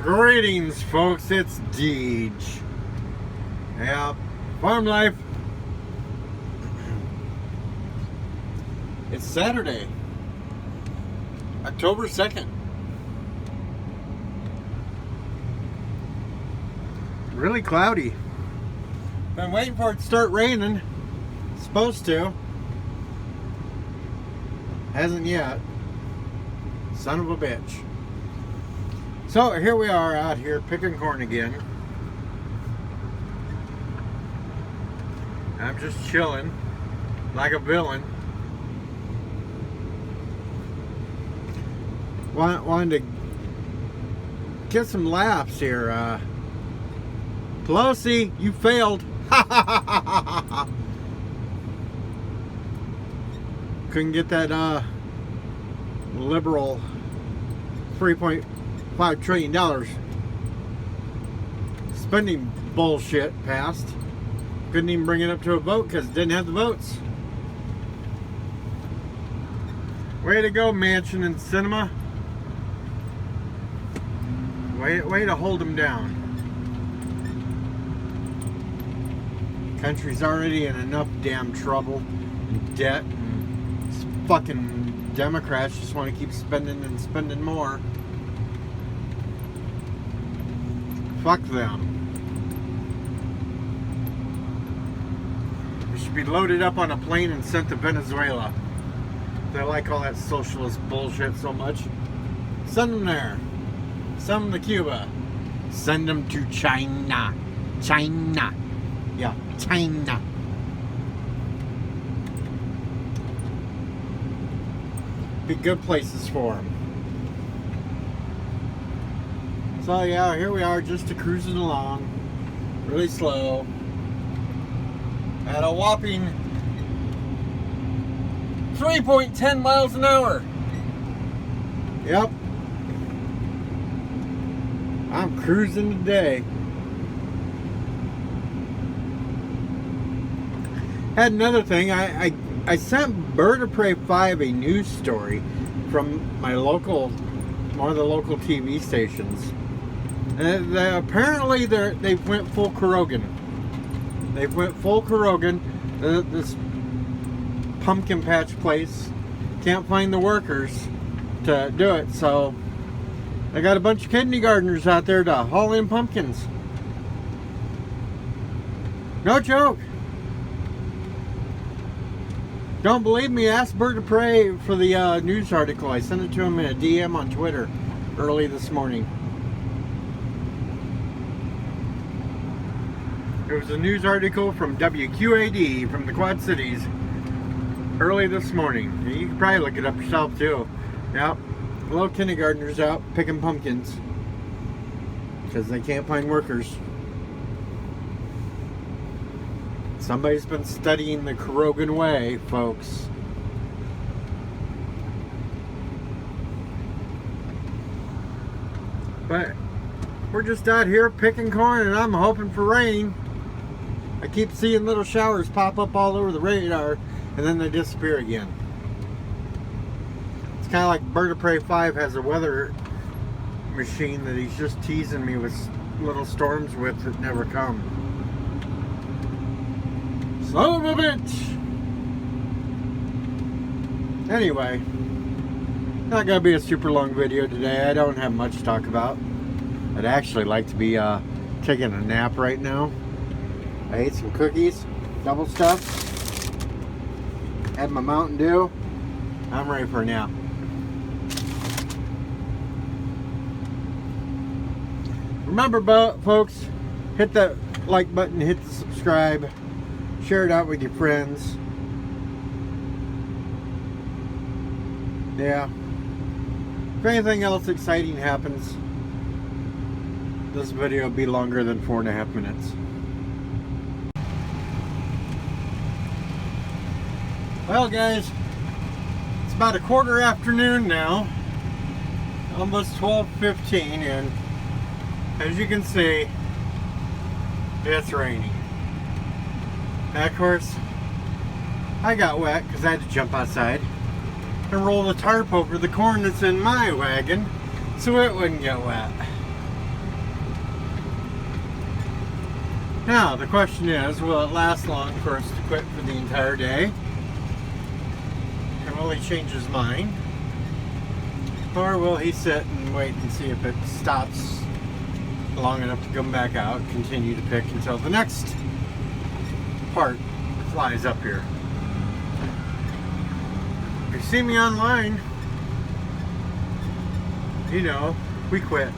Greetings, folks. It's Deej. Yeah, farm life. It's Saturday, October 2nd. Really cloudy. Been waiting for it to start raining. It's supposed to. Hasn't yet. Son of a bitch. So here we are out here picking corn again. I'm just chilling like a villain. Wanted to get some laughs here. Pelosi, you failed. Couldn't get that liberal $3.5 trillion spending bullshit passed. Couldn't even bring it up to a vote because it didn't have the votes. Way to go, Manchin and Sinema. Way to hold them down. Country's already in enough damn trouble and debt, and these fucking Democrats just want to keep spending and spending more. Fuck them. They should be loaded up on a plane and sent to Venezuela. They like all that socialist bullshit so much. Send them there. Send them to Cuba. Send them to China. China. Yeah, China. Be good places for them. So yeah, here we are, just cruising along, really slow, at a whopping 3.10 miles an hour. Yep, I'm cruising today. Had another thing, I sent Bird of Prey 5 a news story from my local, one of the local TV stations. Apparently they went full Kurogan. They went full Kurogan. This pumpkin patch place can't find the workers to do it, so they got a bunch of kindergartners out there to haul in pumpkins. No joke. Don't believe me? Ask Bird of Prey for the news article. I sent it to him in a DM on Twitter early this morning. It was a news article from WQAD from the Quad Cities early this morning. You can probably look it up yourself too. Yep, little kindergartners out picking pumpkins because they can't find workers. Somebody's been studying the Kurogan way, folks. But we're just out here picking corn and I'm hoping for rain. I keep seeing little showers pop up all over the radar and then they disappear again. It's kind of like Bird of Prey 5 has a weather machine that he's just teasing me with little storms with that never come. Son of a bitch! Anyway, not gonna be a super long video today. I don't have much to talk about. I'd actually like to be taking a nap right now. I ate some cookies, double stuffed, had my Mountain Dew. I'm ready for a nap. Remember, folks, hit that like button, hit the subscribe, share it out with your friends. Yeah. If anything else exciting happens, this video will be longer than 4.5 minutes. Well, guys, it's about a quarter afternoon now, almost 12:15, and as you can see, it's raining. And of course, I got wet because I had to jump outside and roll the tarp over the corn that's in my wagon so it wouldn't get wet. Now, the question is, will it last long for us to quit for the entire day? And will he change his mind? Or will he sit and wait and see if it stops long enough to come back out, continue to pick until the next part flies up here? If you see me online, you know, we quit.